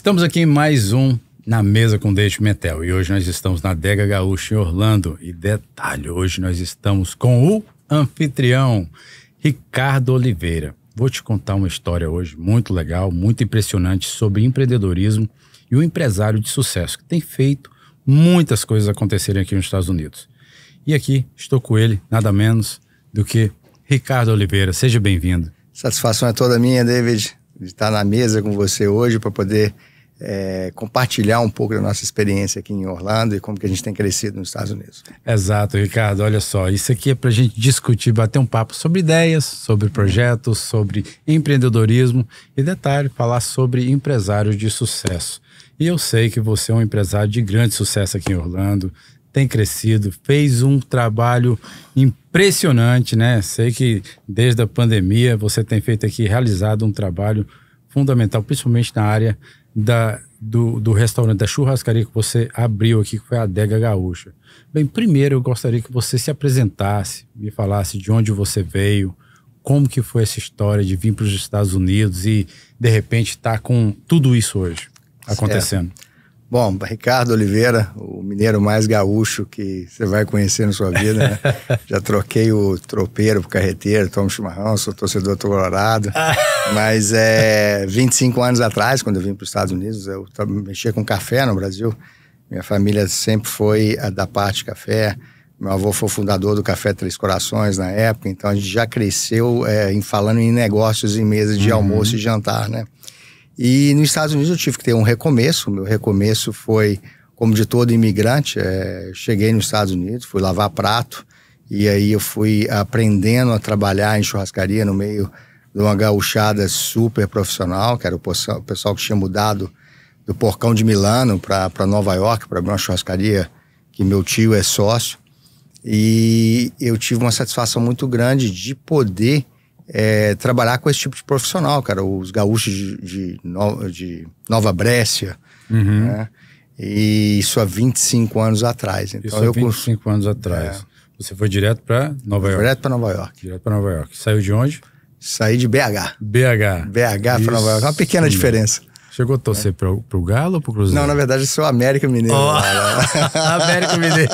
Estamos aqui em mais um Na Mesa com Deide Pimentel e hoje nós estamos na Adega Gaúcha em Orlando. E detalhe, hoje nós estamos com o anfitrião Ricardo Oliveira. Vou te contar uma história hoje muito legal, muito impressionante sobre empreendedorismo e um empresário de sucesso que tem feito muitas coisas acontecerem aqui nos Estados Unidos. E aqui estou com ele, nada menos do que Ricardo Oliveira. Seja bem-vindo. Satisfação é toda minha, David, de estar na mesa com você hoje para poder compartilhar um pouco da nossa experiência aqui em Orlando e como que a gente tem crescido nos Estados Unidos. Exato, Ricardo. Olha só, isso aqui é para a gente discutir, bater um papo sobre ideias, sobre projetos, sobre empreendedorismo e, detalhe, falar sobre empresários de sucesso. E eu sei que você é um empresário de grande sucesso aqui em Orlando, tem crescido, fez um trabalho impressionante, né? Sei que desde a pandemia você tem feito aqui, realizado um trabalho fundamental, principalmente na área do restaurante, da churrascaria que você abriu aqui, que foi a Adega Gaúcha. Bem, primeiro eu gostaria que você se apresentasse, me falasse de onde você veio, como que foi essa história de vir para os Estados Unidos e de repente estar com tudo isso hoje acontecendo. Certo. Bom, Ricardo Oliveira, o mineiro mais gaúcho que você vai conhecer na sua vida, né? Já troquei o tropeiro pro carreteiro, tomo chimarrão, sou torcedor colorado. Mas 25 anos atrás, quando eu vim para os Estados Unidos, eu mexia com café no Brasil. Minha família sempre foi da parte de café. Meu avô foi o fundador do Café Três Corações na época, então a gente já cresceu falando em negócios em mesa de almoço e jantar, né? E nos Estados Unidos eu tive que ter um recomeço. Meu recomeço foi, como de todo imigrante, cheguei nos Estados Unidos, fui lavar prato, e aí eu fui aprendendo a trabalhar em churrascaria no meio de uma gauchada super profissional, que era o pessoal que tinha mudado do Porcão de Milano para Nova York, para abrir uma churrascaria que meu tio é sócio. E eu tive uma satisfação muito grande de poder trabalhar com esse tipo de profissional, cara, os gaúchos de Nova Brécia, né? E isso há 25 anos atrás. Então, isso há 25 anos atrás. Você foi direto para Nova York? Direto para Nova York. Direto para Nova York. Saiu de onde? Saí de BH. BH para Nova York. Uma pequena diferença. Chegou a torcer pro Galo ou pro Cruzeiro? Não, na verdade eu sou América Mineiro. América Mineiro.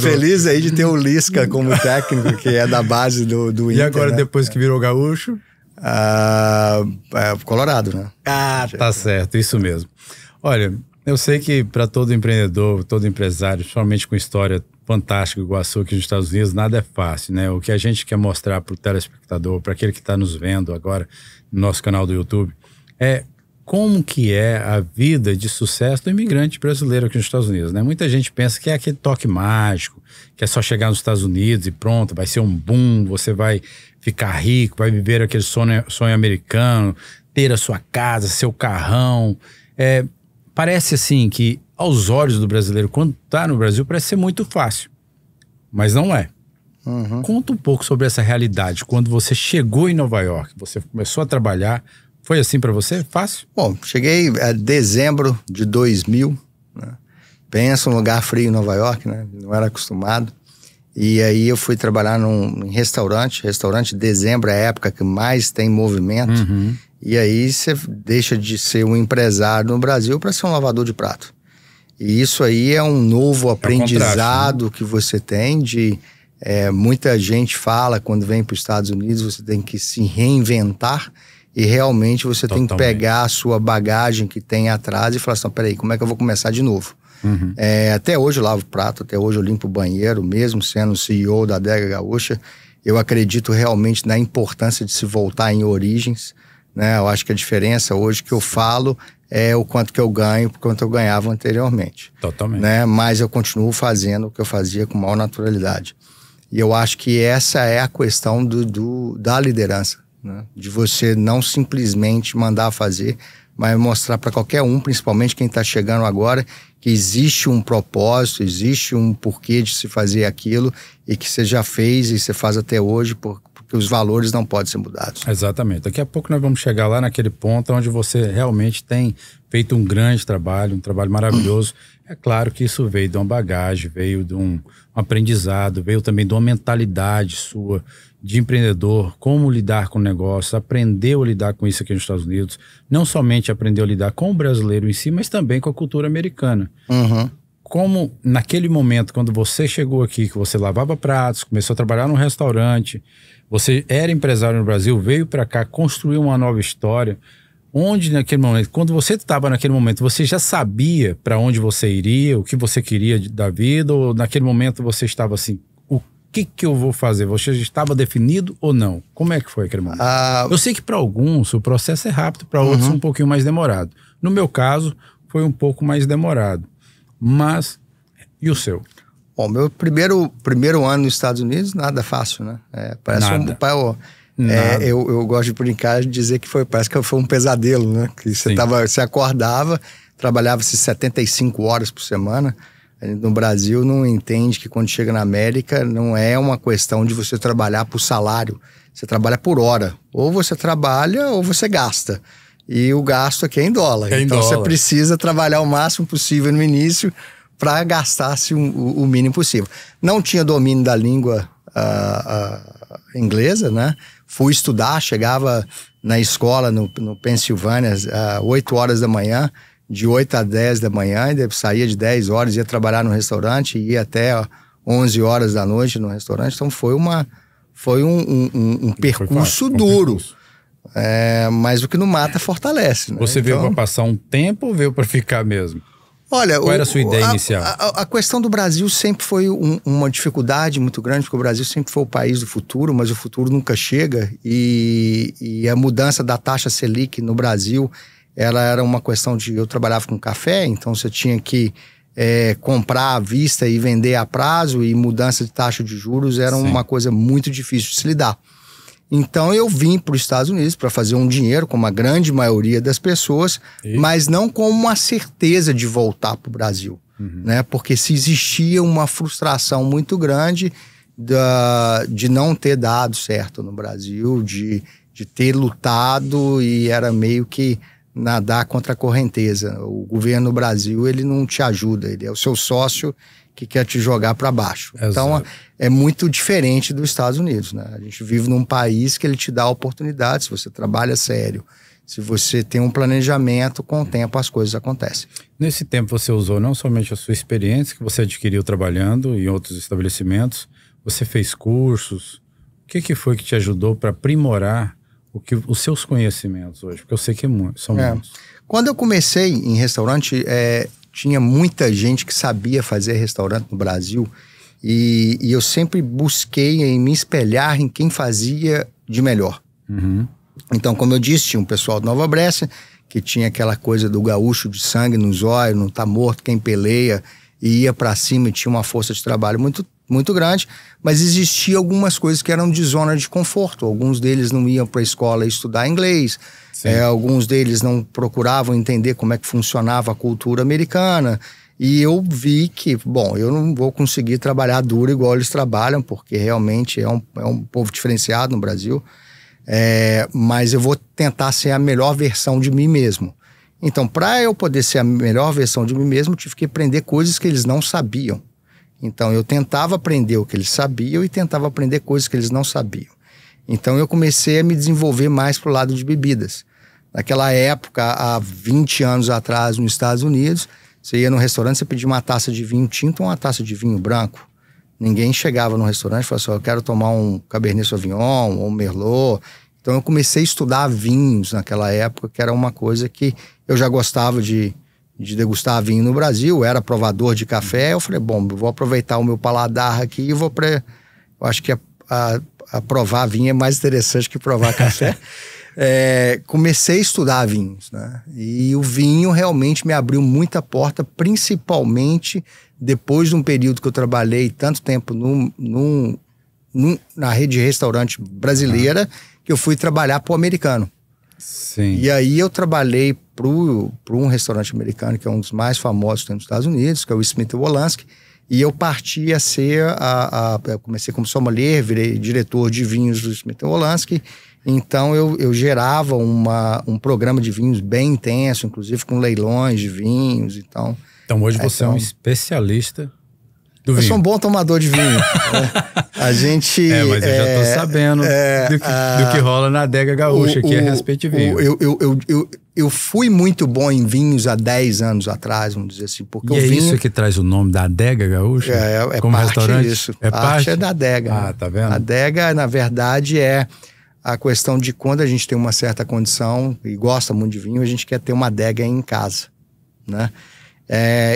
Feliz aí de ter o Lisca como técnico, que é da base do Inter. E agora, né? Depois que virou gaúcho? Colorado, né? Tá certo, isso mesmo. Olha, eu sei que para todo empreendedor, todo empresário, principalmente com história fantástica igual a sua aqui nos Estados Unidos, nada é fácil, né? O que a gente quer mostrar pro telespectador, para aquele que está nos vendo agora no nosso canal do YouTube, é como que é a vida de sucesso do imigrante brasileiro aqui nos Estados Unidos, né? Muita gente pensa que é aquele toque mágico, que é só chegar nos Estados Unidos e pronto, vai ser um boom, você vai ficar rico, vai viver aquele sonho americano, ter a sua casa, seu carrão. Parece assim que aos olhos do brasileiro, quando tá no Brasil, parece ser muito fácil, mas não é. Conta um pouco sobre essa realidade. Quando você chegou em Nova York, você começou a trabalhar, foi assim para você? Fácil? Bom, cheguei em dezembro de 2000, né? Pensa um lugar frio em Nova York, né? Não era acostumado. E aí eu fui trabalhar em restaurante. Restaurante, dezembro é a época que mais tem movimento. E aí você deixa de ser um empresário no Brasil para ser um lavador de prato. E isso aí é um novo aprendizado, né, que você tem de... muita gente fala, quando vem para os Estados Unidos, você tem que se reinventar. E realmente você tem que pegar a sua bagagem que tem atrás e falar assim, peraí, como é que eu vou começar de novo? Até hoje eu lavo prato, até hoje eu limpo o banheiro, mesmo sendo CEO da Adega Gaúcha. Eu acredito realmente na importância de se voltar em origens, né? Eu acho que a diferença hoje que eu falo é o quanto que eu ganho por quanto eu ganhava anteriormente. Totalmente. Né? Mas eu continuo fazendo o que eu fazia com maior naturalidade. E eu acho que essa é a questão da liderança. Né? De você não simplesmente mandar fazer, mas mostrar para qualquer um, principalmente quem está chegando agora, que existe um propósito, existe um porquê de se fazer aquilo e que você já fez e você faz até hoje porque os valores não podem ser mudados. Exatamente. Daqui a pouco nós vamos chegar lá naquele ponto onde você realmente tem feito um grande trabalho, um trabalho maravilhoso. É claro que isso veio de uma bagagem, veio de um aprendizado, veio também de uma mentalidade sua de empreendedor, como lidar com o negócio, aprendeu a lidar com isso aqui nos Estados Unidos, não somente aprendeu a lidar com o brasileiro em si, mas também com a cultura americana. Uhum. Como naquele momento, quando você chegou aqui, que você lavava pratos, começou a trabalhar num restaurante, você era empresário no Brasil, veio para cá, construiu uma nova história, onde naquele momento, quando você estava naquele momento, você já sabia para onde você iria, o que você queria da vida, ou naquele momento você estava assim, o que eu vou fazer? Você já estava definido ou não? Como é que foi aquele momento? Eu sei que para alguns o processo é rápido, para outros um pouquinho mais demorado. No meu caso, foi um pouco mais demorado. Mas, e o seu? Bom, meu primeiro ano nos Estados Unidos, nada fácil, né? Parece nada. Eu gosto de brincar e dizer que parece que foi um pesadelo, né? Que você acordava, trabalhava-se 75 horas por semana. A gente no Brasil não entende que quando chega na América não é uma questão de você trabalhar por salário. Você trabalha por hora. Ou você trabalha ou você gasta. E o gasto aqui é em dólar. Então você precisa trabalhar o máximo possível no início para gastar-se o mínimo possível. Não tinha domínio da língua inglesa, né? Fui estudar, chegava na escola no Pensilvânia às 8 horas da manhã, de 8 a 10 da manhã, e saía de 10 horas, ia trabalhar no restaurante, ia até 11 horas da noite no restaurante. Então foi um percurso duro. Mas o que não mata fortalece, né? Você veio para passar um tempo ou veio para ficar mesmo? Olha, qual era a sua ideia inicial? A questão do Brasil sempre foi uma dificuldade muito grande, porque o Brasil sempre foi o país do futuro, mas o futuro nunca chega, e a mudança da taxa Selic no Brasil, ela era uma questão de... Eu trabalhava com café, então você tinha que comprar à vista e vender a prazo, e mudança de taxa de juros era uma coisa muito difícil de se lidar. Então eu vim para os Estados Unidos para fazer um dinheiro, como a grande maioria das pessoas, mas não com uma certeza de voltar para o Brasil, né? Porque se existia uma frustração muito grande de não ter dado certo no Brasil, de ter lutado, e era meio que nadar contra a correnteza. O governo do Brasil, ele não te ajuda, ele é o seu sócio que quer te jogar para baixo. Exato. Então é muito diferente dos Estados Unidos, né? A gente vive num país que ele te dá oportunidades, se você trabalha sério, se você tem um planejamento, com o tempo as coisas acontecem. Nesse tempo você usou não somente a sua experiência que você adquiriu trabalhando em outros estabelecimentos, você fez cursos. O que foi que te ajudou para aprimorar os seus conhecimentos hoje? Porque eu sei que são muitos. Quando eu comecei em restaurante, tinha muita gente que sabia fazer restaurante no Brasil, e eu sempre busquei em me espelhar em quem fazia de melhor. Então, como eu disse, tinha um pessoal de Nova Brécia que tinha aquela coisa do gaúcho de sangue nos olhos, não tá morto quem peleia, e ia para cima e tinha uma força de trabalho muito, muito grande, mas existia algumas coisas que eram de zona de conforto. Alguns deles não iam para a escola estudar inglês, alguns deles não procuravam entender como é que funcionava a cultura americana, e eu vi que, bom, eu não vou conseguir trabalhar duro igual eles trabalham, porque realmente é um povo diferenciado no Brasil, mas eu vou tentar ser a melhor versão de mim mesmo. Então, para eu poder ser a melhor versão de mim mesmo, eu tive que aprender coisas que eles não sabiam. Então, eu tentava aprender o que eles sabiam e tentava aprender coisas que eles não sabiam. Então, eu comecei a me desenvolver mais pro lado de bebidas. Naquela época, há 20 anos atrás, nos Estados Unidos, você ia no restaurante, você pedia uma taça de vinho tinto ou uma taça de vinho branco. Ninguém chegava no restaurante e falava assim, eu quero tomar um Cabernet Sauvignon ou um Merlot. Então, eu comecei a estudar vinhos naquela época, que era uma coisa que eu já gostava de degustar vinho no Brasil, eu era provador de café. Eu falei, bom, eu vou aproveitar o meu paladar aqui e eu acho que a provar vinho é mais interessante que provar café. Comecei a estudar vinhos, né? E o vinho realmente me abriu muita porta, principalmente depois de um período que eu trabalhei tanto tempo na rede de restaurante brasileira, que eu fui trabalhar para o americano. Sim. E aí eu trabalhei para um restaurante americano, que é um dos mais famosos nos Estados Unidos, que é o Smith Wolanski, e eu parti a ser, eu comecei como sommelier, virei diretor de vinhos do Smith Wolanski. Então eu gerava um programa de vinhos bem intenso, inclusive com leilões de vinhos. Então hoje você é um especialista do vinho. Eu sou um bom tomador de vinho. A gente... mas eu já tô sabendo do que rola na adega gaúcha aqui a respeito de vinho. Eu fui muito bom em vinhos há 10 anos atrás, vamos dizer assim. Porque e é isso que traz o nome da adega gaúcha? Como parte restaurante? disso. É parte da adega. Ah, tá vendo? A adega, na verdade, é a questão de quando a gente tem uma certa condição e gosta muito de vinho, a gente quer ter uma adega em casa, né?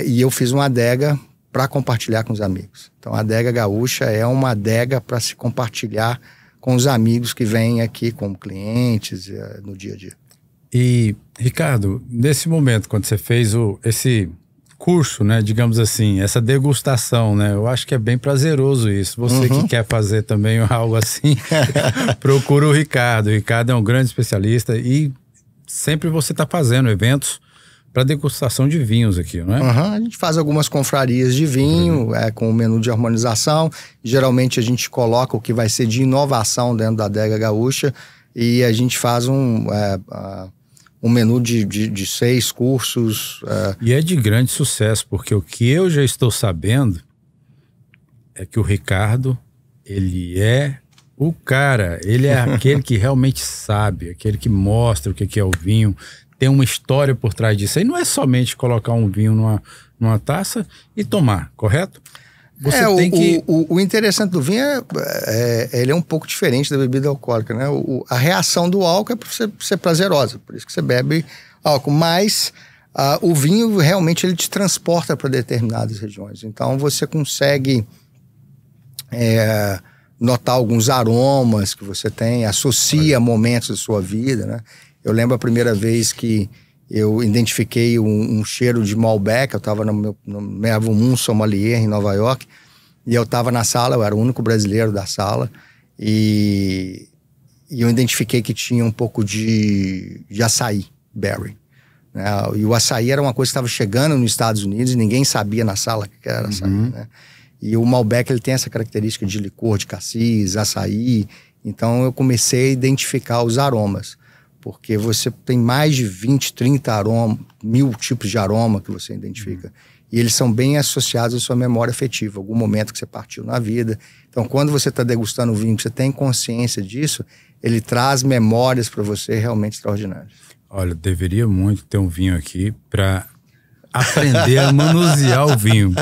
E eu fiz uma adega para compartilhar com os amigos. Então, a adega gaúcha é uma adega para se compartilhar com os amigos que vêm aqui como clientes no dia a dia. E, Ricardo, nesse momento, quando você fez esse curso, né, digamos assim, essa degustação, né, eu acho que é bem prazeroso isso. Você que quer fazer também algo assim, procura o Ricardo. O Ricardo é um grande especialista e sempre você está fazendo eventos para degustação de vinhos aqui, não é? A gente faz algumas confrarias de vinho, com o menu de harmonização. Geralmente a gente coloca o que vai ser de inovação dentro da adega gaúcha e a gente faz um menu de 6 cursos. E é de grande sucesso, porque o que eu já estou sabendo é que o Ricardo, ele é o cara, ele é aquele que realmente sabe, aquele que mostra o que é o vinho, tem uma história por trás disso. Aí não é somente colocar um vinho numa taça e tomar, correto? Você tem que... O interessante do vinho ele é um pouco diferente da bebida alcoólica, né? A reação do álcool é para ser prazerosa, por isso que você bebe álcool, mas o vinho realmente ele te transporta para determinadas regiões. Então você consegue notar alguns aromas que você tem, associa momentos da sua vida, né? Eu lembro a primeira vez que eu identifiquei um cheiro de Malbec. Eu estava no meu Avon Sommelier em Nova York, e eu estava na sala, eu era o único brasileiro da sala, e eu identifiquei que tinha um pouco de açaí, berry, né? E o açaí era uma coisa que estava chegando nos Estados Unidos e ninguém sabia na sala que era açaí, né? E o Malbec, ele tem essa característica de licor de cassis, açaí. Então eu comecei a identificar os aromas, porque você tem mais de 20, 30 aromas, 1000 tipos de aroma que você identifica. E eles são bem associados à sua memória afetiva, algum momento que você partiu na vida. Então, quando você está degustando o vinho, que você tem consciência disso, ele traz memórias para você realmente extraordinárias. Olha, deveria muito ter um vinho aqui para aprender a manusear o vinho.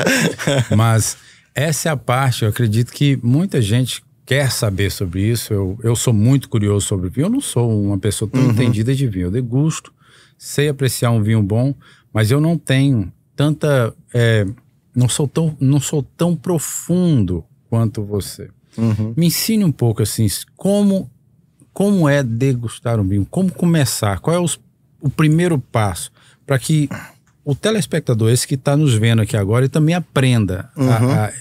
Mas essa é a parte, eu acredito que muita gente quer saber sobre isso. Eu sou muito curioso sobre vinho. Eu não sou uma pessoa tão entendida de vinho. Eu degusto, sei apreciar um vinho bom, mas eu não tenho tanta... não sou tão profundo quanto você. Me ensine um pouco assim, como é degustar um vinho? Como começar? Qual é o primeiro passo para que o telespectador, esse que está nos vendo aqui agora, ele também aprenda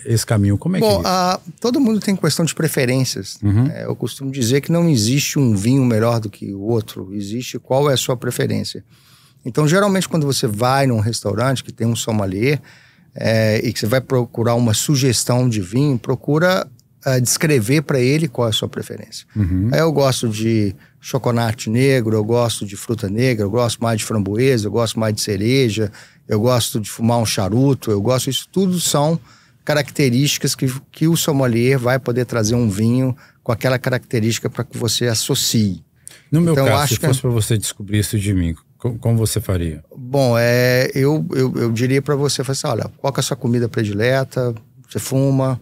esse caminho? Como é que é isso? Todo mundo tem questão de preferências. Eu costumo dizer que não existe um vinho melhor do que o outro. Existe qual é a sua preferência. Então, geralmente, quando você vai num restaurante que tem um sommelier e que você vai procurar uma sugestão de vinho, procura descrever para ele qual é a sua preferência. Aí eu gosto de chocolate negro, eu gosto de fruta negra, eu gosto mais de framboesa, eu gosto mais de cereja, eu gosto de fumar um charuto, isso tudo são características que o sommelier vai poder trazer um vinho com aquela característica para que você associe. No meu caso, se fosse para você descobrir isso de mim, como você faria? Bom, eu diria para você, assim, olha, qual que é a sua comida predileta? Você fuma?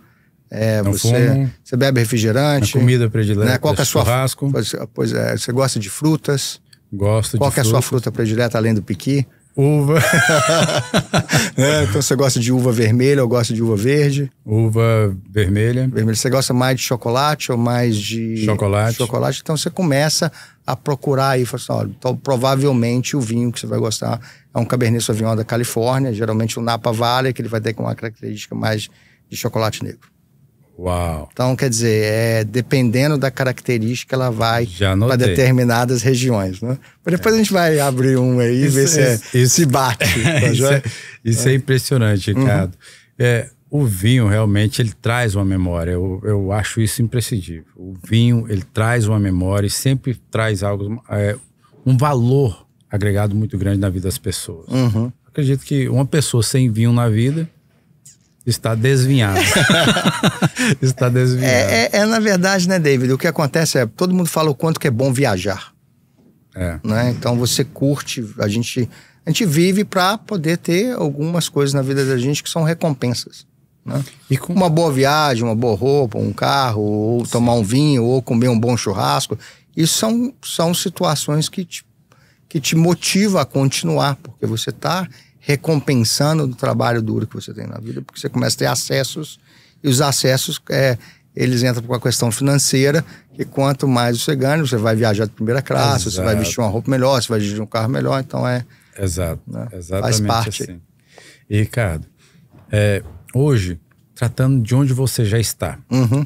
Você bebe refrigerante? A comida predileta, né? Qual que é churrasco? Pois é, você gosta de frutas? Gosto de frutas. Qual que é a sua fruta predileta além do piqui? Uva. Então você gosta de uva vermelha ou gosta de uva verde? Uva vermelha. Você gosta mais de chocolate ou mais de... Chocolate. Então você começa a procurar aí, fala assim, olha, então, provavelmente o vinho que você vai gostar é um Cabernet Sauvignon da Califórnia, geralmente um Napa Valley, que ele vai ter uma característica mais de chocolate negro. Uau! Então, quer dizer, dependendo da característica, ela vai para determinadas regiões, né? Mas depois a gente vai abrir um aí e ver se bate. Isso é impressionante, Ricardo. O vinho, realmente, ele traz uma memória. Eu acho isso imprescindível. O vinho, ele traz uma memória e sempre traz algo, um valor agregado muito grande na vida das pessoas. Acredito que uma pessoa sem vinho na vida está desvinhada. Está desvinhada. Na verdade, né, David? O que acontece todo mundo fala o quanto que é bom viajar. Né? Então você curte, a gente vive para poder ter algumas coisas na vida da gente que são recompensas. Né? E com uma boa viagem, uma boa roupa, um carro, ou tomar um vinho, ou comer um bom churrasco. Isso são situações que te motiva a continuar, porque você está recompensando o trabalho duro que você tem na vida, porque você começa a ter acessos, e os acessos, eles entram com a questão financeira, que quanto mais você ganha, você vai viajar de primeira classe, você vai vestir uma roupa melhor, você vai dirigir um carro melhor, então Exato, né? Exatamente. Faz parte. Assim. E, Ricardo, hoje, tratando de onde você já está,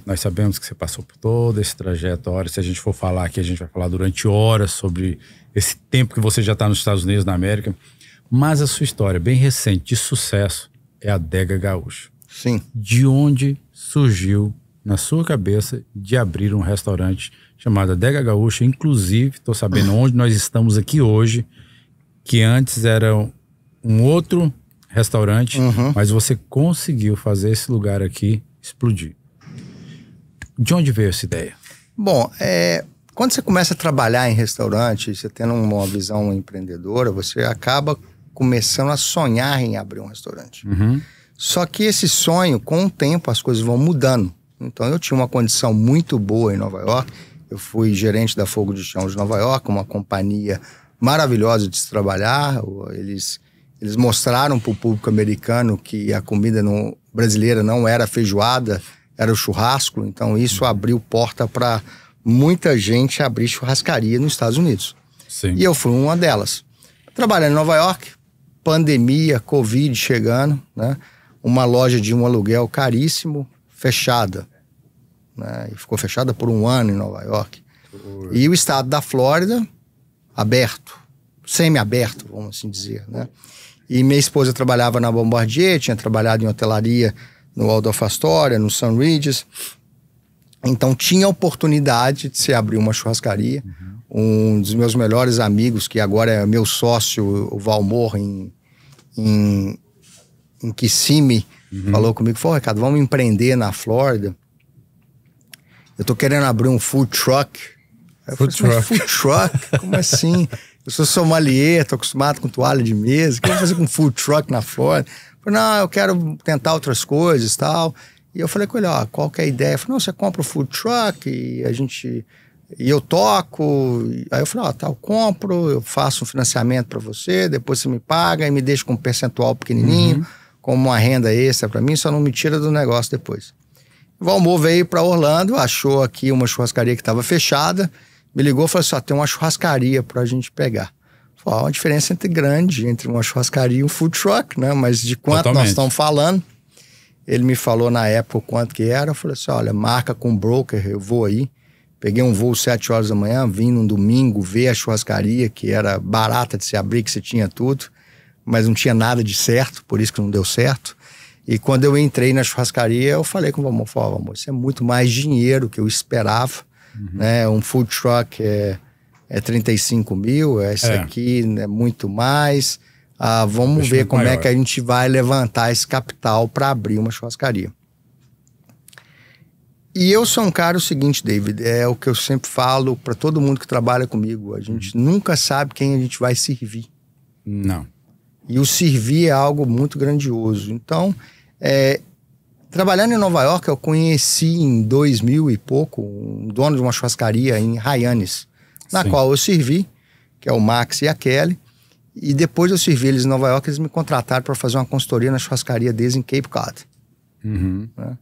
nós sabemos que você passou por todo esse trajeto. Se a gente for falar aqui, a gente vai falar durante horas sobre esse tempo que você já está nos Estados Unidos, na América. Mas a sua história bem recente de sucesso é a Adega Gaúcha. Sim. De onde surgiu na sua cabeça de abrir um restaurante chamado Adega Gaúcha? Inclusive, estou sabendo onde nós estamos aqui hoje, que antes era um outro restaurante, mas você conseguiu fazer esse lugar aqui explodir. De onde veio essa ideia? Bom, quando você começa a trabalhar em restaurante, você tendo uma visão empreendedora, você acaba começando a sonhar em abrir um restaurante. Só que esse sonho, com o tempo, as coisas vão mudando. Então, eu tinha uma condição muito boa em Nova York. Eu fui gerente da Fogo de Chão de Nova York, uma companhia maravilhosa de se trabalhar. Eles mostraram para o público americano que a comida brasileira não era feijoada, era o churrasco. Então, isso abriu porta para muita gente abrir churrascaria nos Estados Unidos. Sim. E eu fui uma delas. Trabalhando em Nova York, pandemia, Covid chegando, né? Uma loja de um aluguel caríssimo, fechada. Né? E ficou fechada por 1 ano em Nova York. E o estado da Flórida, aberto, semi-aberto, vamos assim dizer, né? E minha esposa trabalhava na Bombardier, tinha trabalhado em hotelaria no Waldorf Astoria, no Sun Regis. Então tinha oportunidade de se abrir uma churrascaria. Um dos meus melhores amigos, que agora é meu sócio, o Valmor, em Kissimmee, falou comigo, falou, Ricardo, vamos empreender na Flórida. Eu tô querendo abrir um food truck. Food truck? Como assim? Eu sou sommelier, tô acostumado com toalha de mesa, o que eu vou fazer com food truck na Flórida? Eu falei, não, eu quero tentar outras coisas e tal. E eu falei com ele, qual que é a ideia? Ele falou, não, você compra o food truck e eu toco. Aí eu falei, eu compro, eu faço um financiamento para você, depois você me paga e me deixa com um percentual pequenininho, como uma renda extra para mim, só não me tira do negócio depois. O Valmor veio para Orlando, achou aqui uma churrascaria que estava fechada, me ligou e falou assim, tem uma churrascaria para a gente pegar. Falei, uma diferença grande entre uma churrascaria e um food truck, né? Mas de quanto nós estamos falando? Ele me falou na época o quanto que era. Eu falei assim, olha, marca com o broker, eu vou aí. Peguei um voo 7 horas da manhã, vim num domingo ver a churrascaria, que era barata de se abrir, que você tinha tudo, mas não tinha nada de certo, por isso que não deu certo. E quando eu entrei na churrascaria, eu falei com o Valmor, Valmor, isso é muito mais dinheiro que eu esperava, né? Um food truck é 35 mil, esse aqui é muito mais. Vamos ver como é que a gente vai levantar esse capital para abrir uma churrascaria. E eu sou um cara, o seguinte, David, é o que eu sempre falo para todo mundo que trabalha comigo, a gente nunca sabe quem a gente vai servir. Não. E o servir é algo muito grandioso. Então, trabalhando em Nova York, eu conheci em 2000 e pouco um dono de uma churrascaria em Hyannis, na qual eu servi, que é o Max e a Kelly. E depois eu servi eles em Nova York, eles me contrataram para fazer uma consultoria na churrascaria deles em Cape Cod. Né?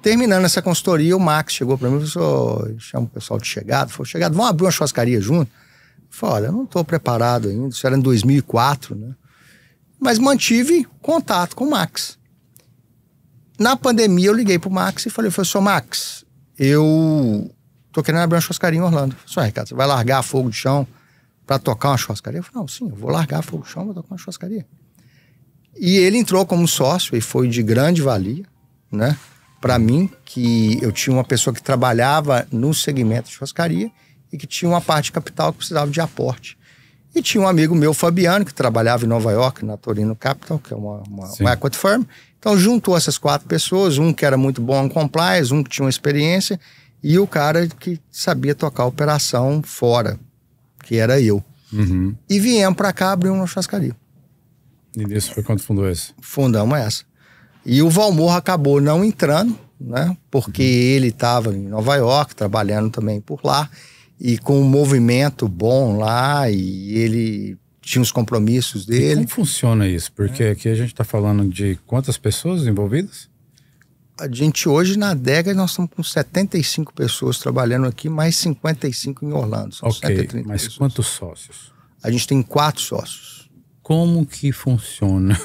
Terminando essa consultoria, o Max chegou para mim e falou, chama o pessoal de chegada, falou, chegada, vamos abrir uma churrascaria junto? Eu falei, olha, eu não estou preparado ainda, isso era em 2004, né? Mas mantive contato com o Max. Na pandemia eu liguei pro Max e falei, seu Max, eu tô querendo abrir uma churrascaria em Orlando. Só, Ricardo, você vai largar fogo de chão para tocar uma churrascaria? Eu falei, não, sim, eu vou largar fogo de chão, vou tocar uma churrascaria. E ele entrou como sócio e foi de grande valia, né? Para mim, que eu tinha uma pessoa que trabalhava no segmento de churrascaria e que tinha uma parte de capital que precisava de aporte. E tinha um amigo meu, Fabiano, que trabalhava em Nova York, na Torino Capital, que é uma equity firm. Então juntou essas 4 pessoas, um que era muito bom em compliance, um que tinha uma experiência e o cara que sabia tocar a operação fora, que era eu. E viemos para cá abrir uma churrascaria. E isso foi quando fundou esse? Fundamos essa. E o Valmor acabou não entrando, né? Porque ele estava em Nova York, trabalhando também por lá, e com um movimento bom lá, e ele tinha os compromissos dele. E como funciona isso? Porque aqui a gente está falando de quantas pessoas envolvidas? A gente hoje na adega nós estamos com 75 pessoas trabalhando aqui, mais 55 em Orlando. São 130 mas pessoas. Quantos sócios? A gente tem 4 sócios. Como que funciona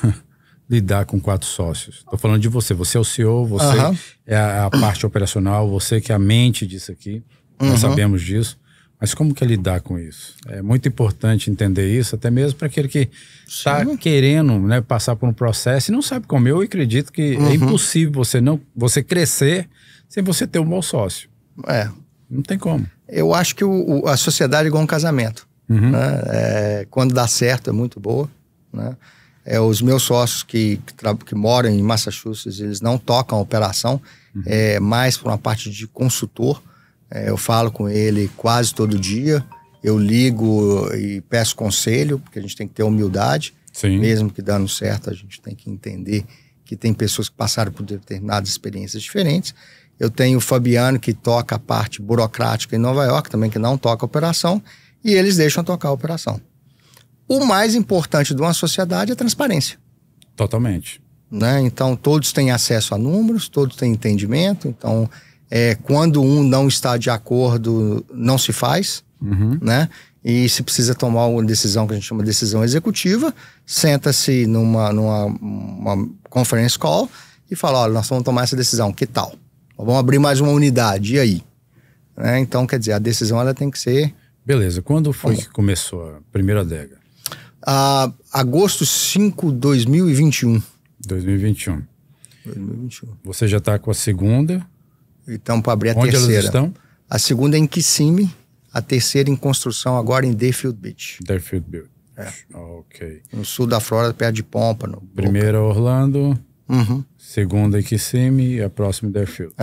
lidar com 4 sócios? Estou falando de você. Você é o CEO, você é a parte operacional, você que é a mente disso aqui. Nós sabemos disso. Mas como que é lidar com isso? É muito importante entender isso, até mesmo para aquele que está querendo, né, passar por um processo e não sabe como. Eu acredito que é impossível você crescer sem você ter um bom sócio. Não tem como. Eu acho que a sociedade é igual um casamento. Né? Quando dá certo é muito boa. Né? Os meus sócios que moram em Massachusetts, eles não tocam a operação, mais por uma parte de consultor. Eu falo com ele quase todo dia, eu ligo e peço conselho, porque a gente tem que ter humildade. Sim. Mesmo que dando certo, a gente tem que entender que tem pessoas que passaram por determinadas experiências diferentes. Eu tenho o Fabiano, que toca a parte burocrática em Nova York, também que não toca a operação, e eles deixam tocar a operação. O mais importante de uma sociedade é a transparência. Totalmente. Né? Então, todos têm acesso a números, todos têm entendimento, então... quando um não está de acordo, não se faz, né? E se precisa tomar uma decisão que a gente chama de decisão executiva, senta-se numa conference call e fala, olha, nós vamos tomar essa decisão, que tal? Vamos abrir mais uma unidade, e aí? Né? Então, quer dizer, a decisão ela tem que ser... Beleza, quando foi que começou a primeira adega? Agosto 5, 2021. 2021. Você já está com a segunda... Então, para abrir a terceira. Onde elas estão? A segunda é em Kissimmee, a terceira em construção agora em Deerfield Beach. Deerfield Beach. Ok. No sul da Flórida, perto de Pompano. Primeira Orlando, segunda em Kissimmee e a próxima em Deerfield.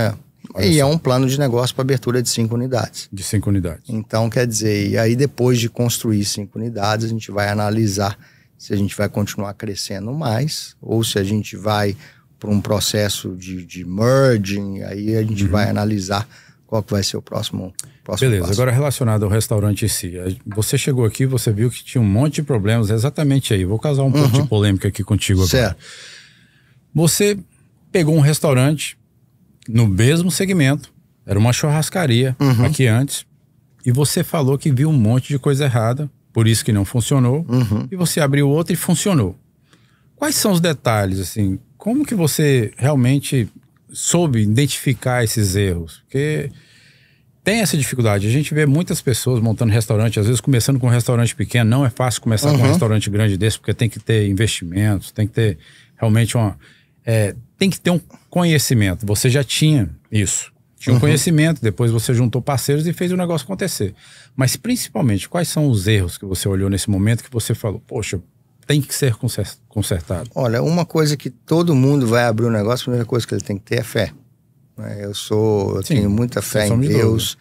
E é um plano de negócio para abertura de 5 unidades. De 5 unidades. Então, quer dizer, e aí depois de construir 5 unidades, a gente vai analisar se a gente vai continuar crescendo mais ou se a gente vai... para um processo de merging, aí a gente vai analisar qual que vai ser o próximo Beleza, passo. Agora relacionado ao restaurante em si, você chegou aqui, você viu que tinha um monte de problemas exatamente aí, vou causar um pouco de polêmica aqui contigo agora. Certo. Você pegou um restaurante no mesmo segmento, era uma churrascaria aqui antes, e você falou que viu um monte de coisa errada, por isso que não funcionou, e você abriu outro e funcionou. Quais são os detalhes, assim, como que você realmente soube identificar esses erros? Porque tem essa dificuldade. A gente vê muitas pessoas montando restaurante, às vezes começando com um restaurante pequeno. Não é fácil começar com um restaurante grande desse, porque tem que ter investimentos, tem que ter realmente tem que ter um conhecimento. Você já tinha isso. Tinha um conhecimento, depois você juntou parceiros e fez o negócio acontecer. Mas principalmente, quais são os erros que você olhou nesse momento que você falou, poxa, tem que ser consertado? Olha, uma coisa que todo mundo vai abrir um negócio, a primeira coisa que ele tem que ter é fé. Eu tenho muita fé em Deus.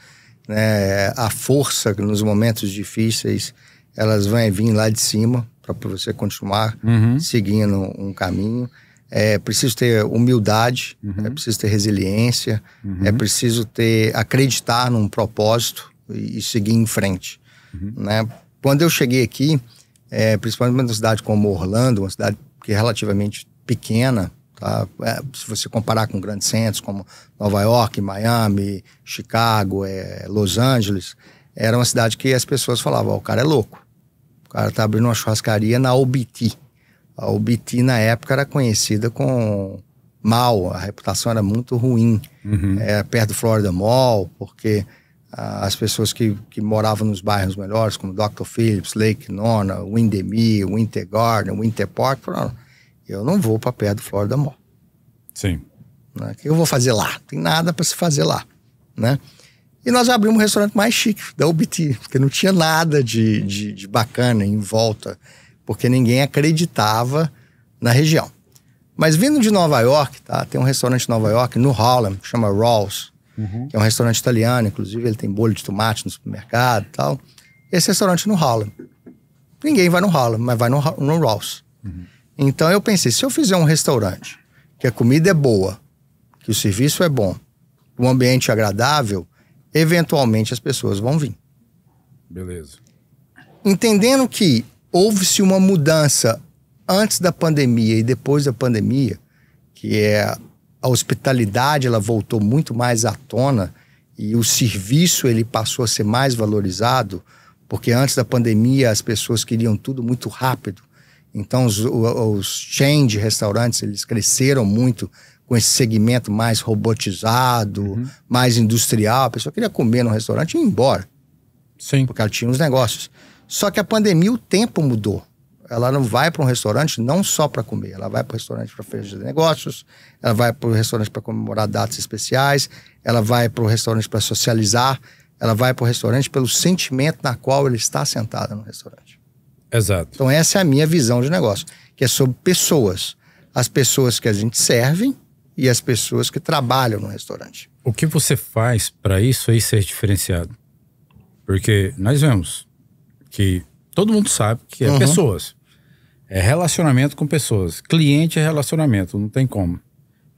Né? A força nos momentos difíceis, elas vão vir lá de cima para você continuar seguindo um caminho. É preciso ter humildade, é preciso ter resiliência, é preciso acreditar num propósito e seguir em frente. Né? Quando eu cheguei aqui, principalmente numa cidade como Orlando, uma cidade que é relativamente pequena, tá? Se você comparar com grandes centros como Nova York, Miami, Chicago, Los Angeles, era uma cidade que as pessoas falavam, o cara é louco, o cara tá abrindo uma churrascaria na OBT. A OBT na época era conhecida com mal, a reputação era muito ruim. Perto do Florida Mall, porque as pessoas que moravam nos bairros melhores, como Dr. Phillips, Lake Nona, Windermere, Winter Garden, Winter Park, falaram, eu não vou para perto do Florida Mall. Sim. Né? O que eu vou fazer lá? Não tem nada para se fazer lá, né? E nós abrimos um restaurante mais chique, da UBT, porque não tinha nada de bacana em volta, porque ninguém acreditava na região. Mas vindo de Nova York, tá? Tem um restaurante em Nova York, no Harlem, que chama Rawls, que é um restaurante italiano, inclusive ele tem bolho de tomate no supermercado e tal. Esse restaurante no Harlem. Ninguém vai no Harlem, mas vai no Rawls. Então eu pensei, se eu fizer um restaurante que a comida é boa, que o serviço é bom, um ambiente agradável, eventualmente as pessoas vão vir. Beleza. Entendendo que houve-se uma mudança antes da pandemia e depois da pandemia, que é a hospitalidade, ela voltou muito mais à tona e o serviço ele passou a ser mais valorizado, porque antes da pandemia as pessoas queriam tudo muito rápido. Então os chain de restaurantes, eles cresceram muito com esse segmento mais robotizado, mais industrial. A pessoa queria comer no restaurante e ir embora. Sim. Porque ela tinha os negócios. Só que a pandemia, o tempo mudou. Ela não vai para um restaurante não só para comer. Ela vai para o restaurante para fazer negócios, ela vai para o restaurante para comemorar datas especiais, ela vai para o restaurante para socializar, ela vai para o restaurante pelo sentimento na qual ele está sentada no restaurante. Exato. Então essa é a minha visão de negócio, que é sobre pessoas. As pessoas que a gente serve e as pessoas que trabalham no restaurante. O que você faz para isso aí ser diferenciado? Porque nós vemos que todo mundo sabe que é pessoas. É relacionamento com pessoas. Cliente é relacionamento, não tem como.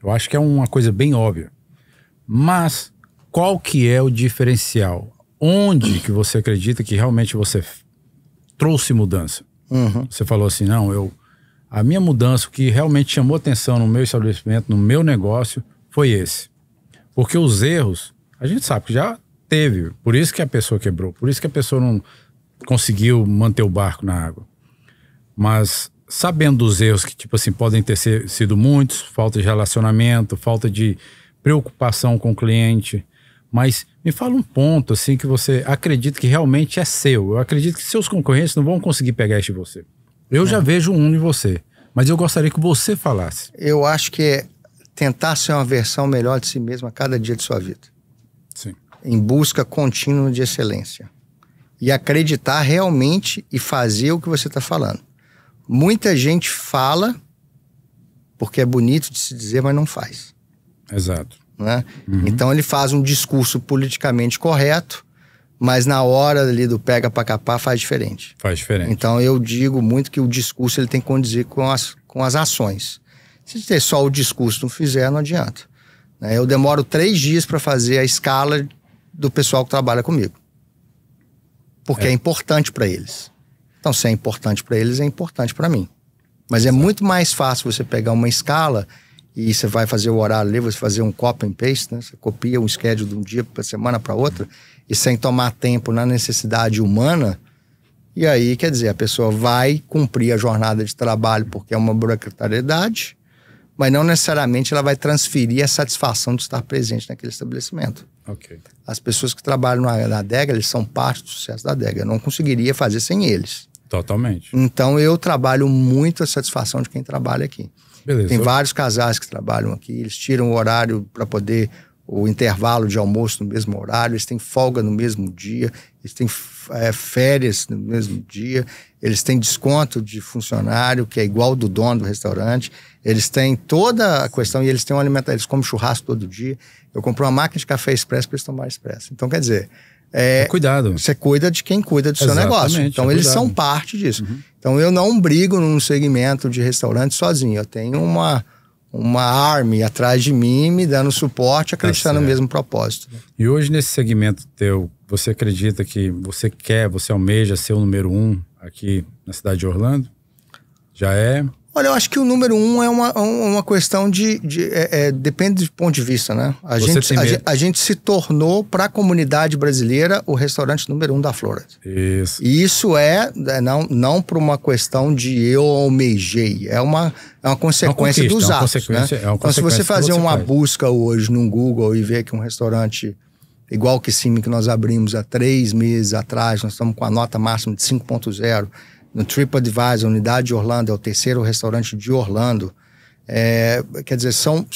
Eu acho que é uma coisa bem óbvia. Mas qual que é o diferencial? Onde que você acredita que realmente você trouxe mudança? Você falou assim, não, a minha mudança, o que realmente chamou atenção no meu estabelecimento, no meu negócio, foi esse. Porque os erros, a gente sabe que já teve. Por isso que a pessoa quebrou. Por isso que a pessoa não conseguiu manter o barco na água. Mas sabendo dos erros que, tipo assim, podem ter sido muitos, falta de relacionamento, falta de preocupação com o cliente. Mas me fala um ponto, assim, que você acredita que realmente é seu. Eu acredito que seus concorrentes não vão conseguir pegar isso de você. Eu já vejo um em você, mas eu gostaria que você falasse. Eu acho que é tentar ser uma versão melhor de si mesmo a cada dia de sua vida. Sim. Em busca contínua de excelência. E acreditar realmente e fazer o que você está falando. Muita gente fala porque é bonito de se dizer, mas não faz. Exato. Né? Então ele faz um discurso politicamente correto, mas na hora ali do pega pra capar faz diferente. Faz diferente. Então eu digo muito que o discurso ele tem que condizer com as ações. Se ter só o discurso não fizer, não adianta. Eu demoro 3 dias para fazer a escala do pessoal que trabalha comigo. Porque é importante para eles. Então se é importante para eles, é importante para mim. Mas é muito mais fácil você pegar uma escala e você vai fazer o horário ali, você fazer um copy and paste, né? Você copia um schedule de um dia para semana para outra, e sem tomar tempo na necessidade humana, e aí, quer dizer, a pessoa vai cumprir a jornada de trabalho porque é uma burocratiedade, mas não necessariamente ela vai transferir a satisfação de estar presente naquele estabelecimento. Ok. As pessoas que trabalham na adega, eles são parte do sucesso da adega. Eu não conseguiria fazer sem eles. Totalmente. Então eu trabalho muito a satisfação de quem trabalha aqui. Beleza. Tem vários casais que trabalham aqui, eles tiram o horário para poder, o intervalo de almoço no mesmo horário, eles têm folga no mesmo dia, eles têm férias no mesmo dia, eles têm desconto de funcionário, que é igual do dono do restaurante, eles têm toda a questão, e eles têm uma alimentação, eles comem churrasco todo dia. Eu comprei uma máquina de café expresso para eles tomarem expresso. Então, quer dizer, cuidado. Você cuida de quem cuida do seu negócio. Então, eles são parte disso. Então, eu não brigo num segmento de restaurante sozinho. Eu tenho uma army atrás de mim, me dando suporte, acreditando no mesmo propósito. E hoje, nesse segmento teu, você acredita que você almeja ser o número 1 aqui na cidade de Orlando? Já é? Olha, eu acho que o número 1 é uma questão depende do ponto de vista, né? A gente se tornou, para a comunidade brasileira, o restaurante número 1 da Flórida. Isso. E isso não por uma questão de eu almejei, é uma consequência dos atos, né? Então, se você fazer uma busca hoje no Google e ver que um restaurante igual o Kissimmee que nós abrimos há 3 meses atrás, nós estamos com a nota máxima de 5.0, no TripAdvisor, unidade de Orlando, é o 3º restaurante de Orlando. Quer dizer, são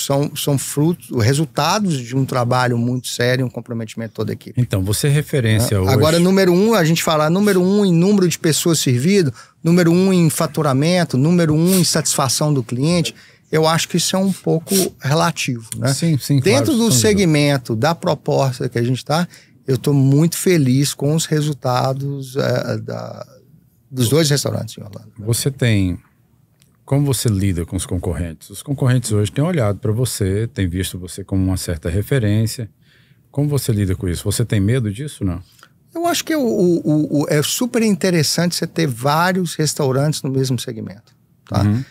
frutos, resultados de um trabalho muito sério, um comprometimento de toda a equipe. Então, você referência hoje... Agora, número 1, a gente fala número 1 em número de pessoas servidas, número 1 em faturamento, número 1 em satisfação do cliente. Eu acho que isso é um pouco relativo, né? Sim, Dentro do segmento, da proposta que a gente está, eu estou muito feliz com os resultados dos 2 restaurantes em Orlando. Você tem... Como você lida com os concorrentes? Os concorrentes hoje têm olhado para você, têm visto você como uma certa referência. Como você lida com isso? Você tem medo disso, não? Eu acho que é super interessante você ter vários restaurantes no mesmo segmento. Tá? Uhum.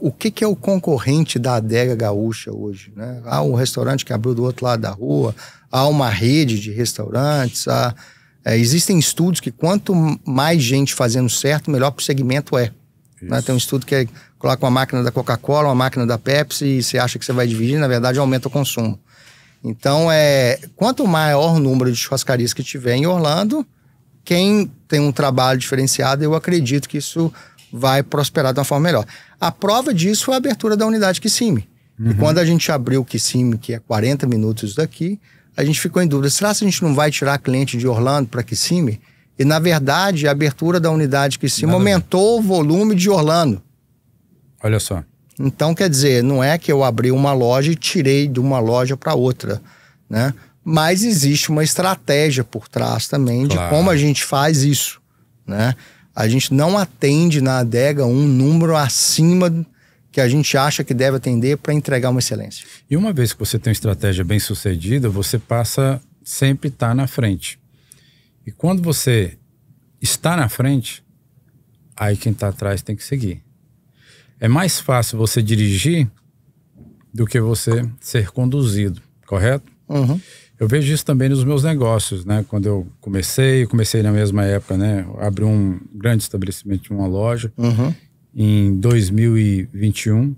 O que é o concorrente da Adega Gaúcha hoje, né? Há um restaurante que abriu do outro lado da rua, há uma rede de restaurantes, existem estudos que quanto mais gente fazendo certo, melhor para o segmento é. Né? Tem um estudo que coloca uma máquina da Coca-Cola, uma máquina da Pepsi e você acha que você vai dividir, na verdade aumenta o consumo. Então, quanto maior o número de churrascarias que tiver em Orlando, quem tem um trabalho diferenciado, eu acredito que isso vai prosperar de uma forma melhor. A prova disso foi a abertura da unidade Kissimmee. Uhum. E quando a gente abriu o Kissimmee, que é 40 minutos daqui, a gente ficou em dúvida, será que a gente não vai tirar cliente de Orlando para Kissimmee? E, na verdade, a abertura da unidade Kissimmee aumentou o volume de Orlando. Olha só. Então, quer dizer, não é que eu abri uma loja e tirei de uma loja para outra, né? Mas existe uma estratégia por trás também de como a gente faz isso, né? A gente não atende na adega um número acima que a gente acha que deve atender para entregar uma excelência. E uma vez que você tem uma estratégia bem sucedida, você passa sempre a estar na frente. E quando você está na frente, aí quem está atrás tem que seguir. É mais fácil você dirigir do que você ser conduzido, correto? Uhum. Eu vejo isso também nos meus negócios, né? Quando eu comecei na mesma época, né? Eu abri um grande estabelecimento de uma loja em 2021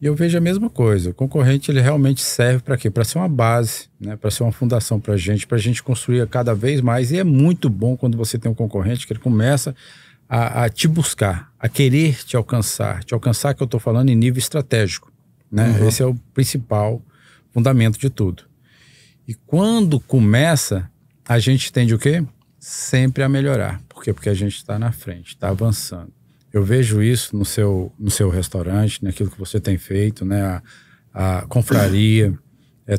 e eu vejo a mesma coisa. O concorrente, ele realmente serve para quê? Para ser uma base, né? Para ser uma fundação para a gente construir cada vez mais. E é muito bom quando você tem um concorrente que ele começa a te buscar, a querer te alcançar que eu estou falando em nível estratégico, né? Esse é o principal fundamento de tudo. E quando começa, a gente tende o quê? Sempre a melhorar. Por quê? Porque a gente está na frente, está avançando. Eu vejo isso no seu restaurante, naquilo que você tem feito, né? A confraria,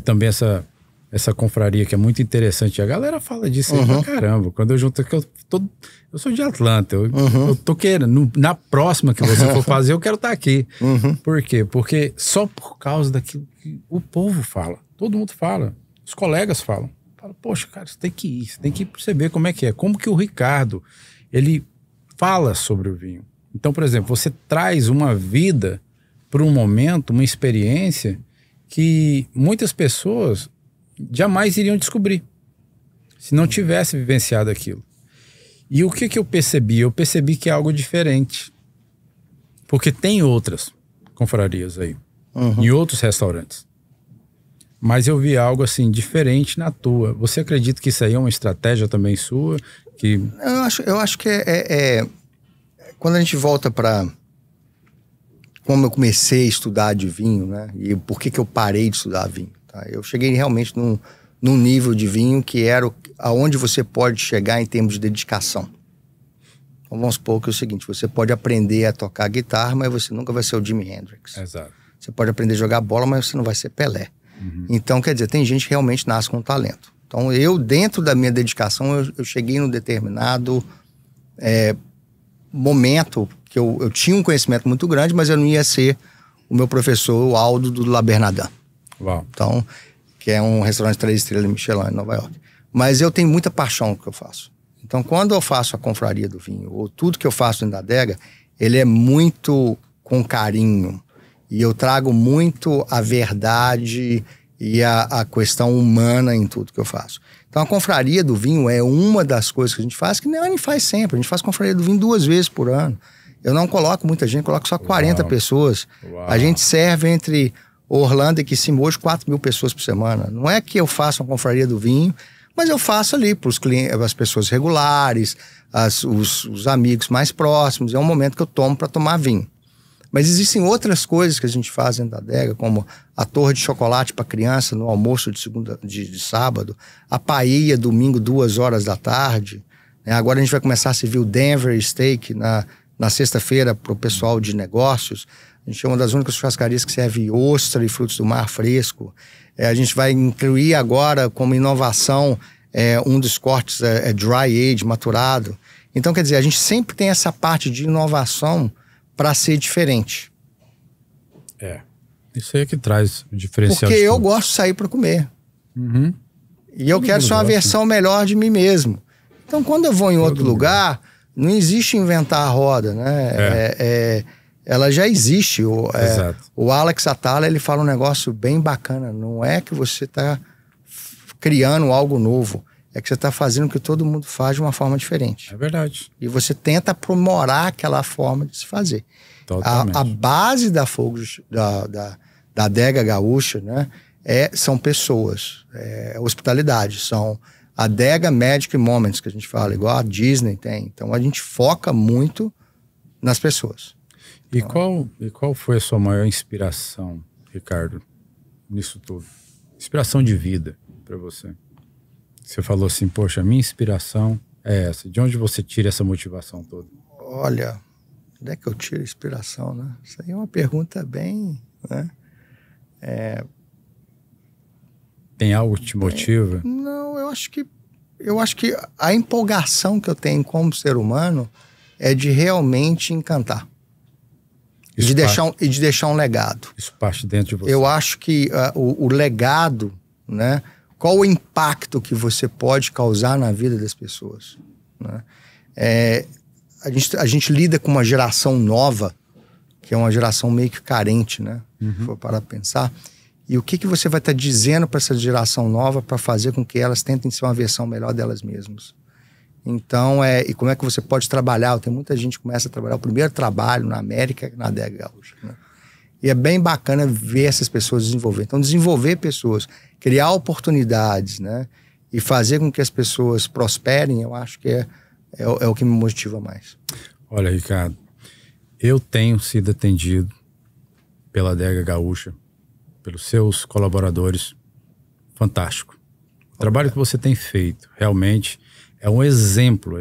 também essa confraria que é muito interessante. A galera fala disso aí pra caramba. Quando eu junto, eu sou de Atlanta, eu tô querendo, na próxima que você for fazer, eu quero estar aqui. Por quê? Porque só por causa daquilo que o povo fala, todo mundo fala. Os colegas falam, poxa, cara, você tem que ir, você tem que perceber como é. Como que o Ricardo, ele fala sobre o vinho. Então, por exemplo, você traz uma vida para um momento, uma experiência que muitas pessoas jamais iriam descobrir se não tivesse vivenciado aquilo. E o que eu percebi? Eu percebi que é algo diferente. Porque tem outras confrarias aí, em outros restaurantes. Mas eu vi algo assim diferente na tua. Você acredita que isso aí é uma estratégia também sua? Eu acho que quando a gente volta para como eu comecei a estudar de vinho, né? E por que eu parei de estudar vinho, tá? Eu cheguei realmente num nível de vinho que era aonde você pode chegar em termos de dedicação. Então vamos supor que é o seguinte, você pode aprender a tocar guitarra, mas você nunca vai ser o Jimi Hendrix. Exato. Você pode aprender a jogar bola, mas você não vai ser Pelé. Então, quer dizer, tem gente que realmente nasce com talento. Então, dentro da minha dedicação, eu cheguei num determinado momento que eu tinha um conhecimento muito grande, mas eu não ia ser o meu professor, o Aldo do La Bernardin. Uau. Então, que é um restaurante 3 estrelas Michelin em Nova York. Mas eu tenho muita paixão no que eu faço. Então, quando eu faço a confraria do vinho, ou tudo que eu faço dentro da adega, ele é muito com carinho. E eu trago muito a verdade e a questão humana em tudo que eu faço. Então a confraria do vinho é uma das coisas que a gente faz, que nem a gente faz sempre. A gente faz confraria do vinho 2 vezes por ano. Eu não coloco muita gente, coloco só 40 pessoas. Uau. A gente serve entre Orlando e Kissimmee hoje 4.000 pessoas por semana. Não é que eu faça uma confraria do vinho, mas eu faço ali para os clientes, as pessoas regulares, os amigos mais próximos. É um momento que eu tomo para tomar vinho. Mas existem outras coisas que a gente faz dentro da adega, como a torre de chocolate para criança no almoço de sábado, a paella domingo 2 horas da tarde. Agora a gente vai começar a servir o Denver Steak na sexta-feira para o pessoal de negócios. A gente é uma das únicas churrascarias que serve ostra e frutos do mar fresco. A gente vai incluir agora como inovação um dos cortes dry age, maturado. Então, quer dizer, a gente sempre tem essa parte de inovação para ser diferente. Isso aí é que traz o diferencial. Porque eu gosto de sair para comer. Uhum. E eu quero ser uma versão melhor de mim mesmo. Então, quando eu vou em outro lugar, não existe inventar a roda, né? Ela já existe. O Alex Atala, ele fala um negócio bem bacana. Não é que você está criando algo novo. É que você está fazendo o que todo mundo faz de uma forma diferente. É verdade. E você tenta aprimorar aquela forma de se fazer. Totalmente. A base da da adega gaúcha, né, são pessoas, hospitalidade, são adega Magic Moments, que a gente fala, igual a Disney tem. Então a gente foca muito nas pessoas. E qual foi a sua maior inspiração, Ricardo, nisso tudo? Inspiração de vida para você? Você falou assim, poxa, a minha inspiração é essa. De onde você tira essa motivação toda? Olha, onde é que eu tiro a inspiração, né? Isso aí é uma pergunta bem, né? Tem algo que te motiva? Não, eu acho que a empolgação que eu tenho como ser humano é de realmente encantar. E de deixar um legado. Isso parte dentro de você. Eu acho que o legado, né? Qual o impacto que você pode causar na vida das pessoas, né? A gente lida com uma geração nova, que é uma geração meio que carente, né? Se for parar pra pensar. E o que você vai estar dizendo para essa geração nova para fazer com que elas tentem ser uma versão melhor delas mesmas? Então, e como é que você pode trabalhar? Tem muita gente que começa a trabalhar o primeiro trabalho na América, na adega gaúcha, né? E é bem bacana ver essas pessoas desenvolver. Então, desenvolver pessoas, criar oportunidades, né? E fazer com que as pessoas prosperem, eu acho que é o que me motiva mais. Olha, Ricardo, eu tenho sido atendido pela adega gaúcha, pelos seus colaboradores. Fantástico. O trabalho que você tem feito realmente é um exemplo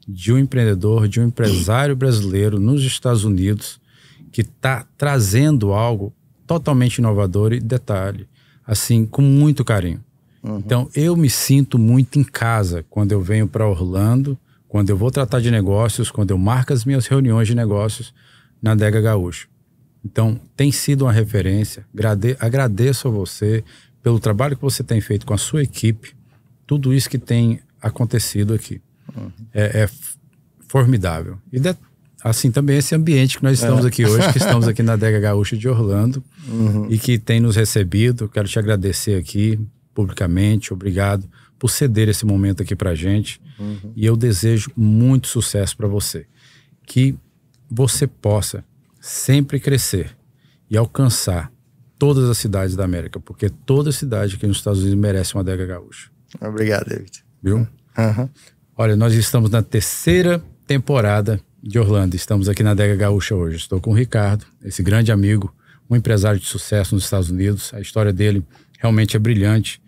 de um empreendedor, de um empresário brasileiro nos Estados Unidos que está trazendo algo totalmente inovador e, detalhe, assim, com muito carinho. Então, eu me sinto muito em casa quando eu venho para Orlando, quando eu vou tratar de negócios, quando eu marco as minhas reuniões de negócios na adega gaúcha. Então, tem sido uma referência. Agradeço a você pelo trabalho que você tem feito com a sua equipe, tudo isso que tem acontecido aqui. É formidável. E assim também esse ambiente que nós estamos aqui hoje, que estamos aqui na adega gaúcha de Orlando, e que tem nos recebido. Quero te agradecer aqui publicamente. Obrigado por ceder esse momento aqui pra gente. E eu desejo muito sucesso para você. Que você possa sempre crescer e alcançar todas as cidades da América, porque toda cidade aqui nos Estados Unidos merece uma adega gaúcha. Obrigado, David. Viu? Olha, nós estamos na 3ª temporada de Orlando. Estamos aqui na adega gaúcha hoje. Estou com o Ricardo, esse grande amigo, um empresário de sucesso nos Estados Unidos. A história dele realmente é brilhante.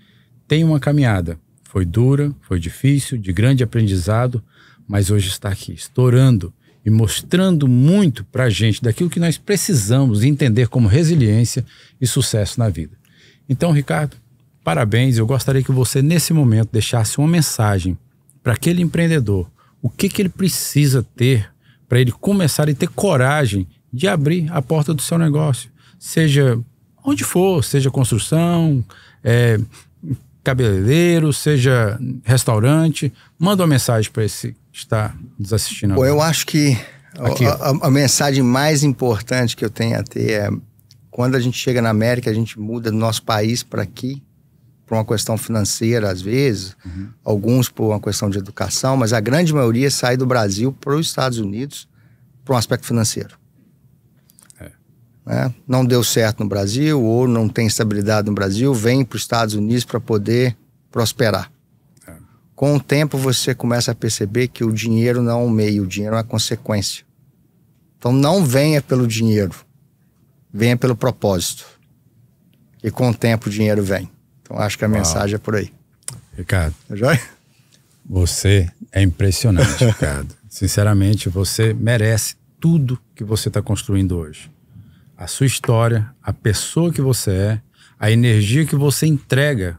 Tem uma caminhada. Foi dura, foi difícil, de grande aprendizado, mas hoje está aqui, estourando e mostrando muito pra gente daquilo que nós precisamos entender como resiliência e sucesso na vida. Então, Ricardo, parabéns. Eu gostaria que você, nesse momento, deixasse uma mensagem para aquele empreendedor. O que ele precisa ter para ele começar e ter coragem de abrir a porta do seu negócio. Seja onde for, seja construção, cabeleireiro, seja restaurante. Manda uma mensagem para esse que está nos assistindo agora. Eu acho que Aqui, a mensagem mais importante que eu tenho a ter é: quando a gente chega na América, a gente muda do nosso país para aqui, por uma questão financeira, às vezes, alguns por uma questão de educação, mas a grande maioria sai do Brasil para os Estados Unidos por um aspecto financeiro. Né? Não deu certo no Brasil, ou não tem estabilidade no Brasil, vem para os Estados Unidos para poder prosperar. Com o tempo, você começa a perceber que o dinheiro não é um meio, o dinheiro é uma consequência. Então, não venha pelo dinheiro, venha pelo propósito. E com o tempo, o dinheiro vem. Então, acho que a mensagem é por aí. Ricardo, Tá joia? você é impressionante, Ricardo. Sinceramente, você merece tudo que você está construindo hoje. A sua história, a pessoa que você é, a energia que você entrega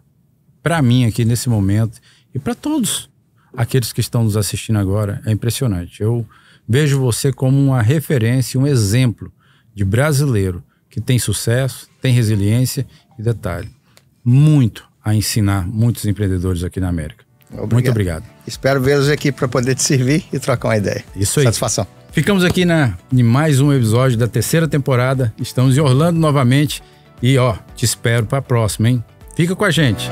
para mim aqui nesse momento e para todos aqueles que estão nos assistindo agora, é impressionante. Eu vejo você como uma referência, um exemplo de brasileiro que tem sucesso, tem resiliência e, detalhe, muito a ensinar muitos empreendedores aqui na América. Muito obrigado. Espero vê-los aqui para poder te servir e trocar uma ideia. Isso aí. Satisfação. Ficamos aqui em mais um episódio da 3ª temporada. Estamos em Orlando novamente e te espero para a próxima, hein? Fica com a gente.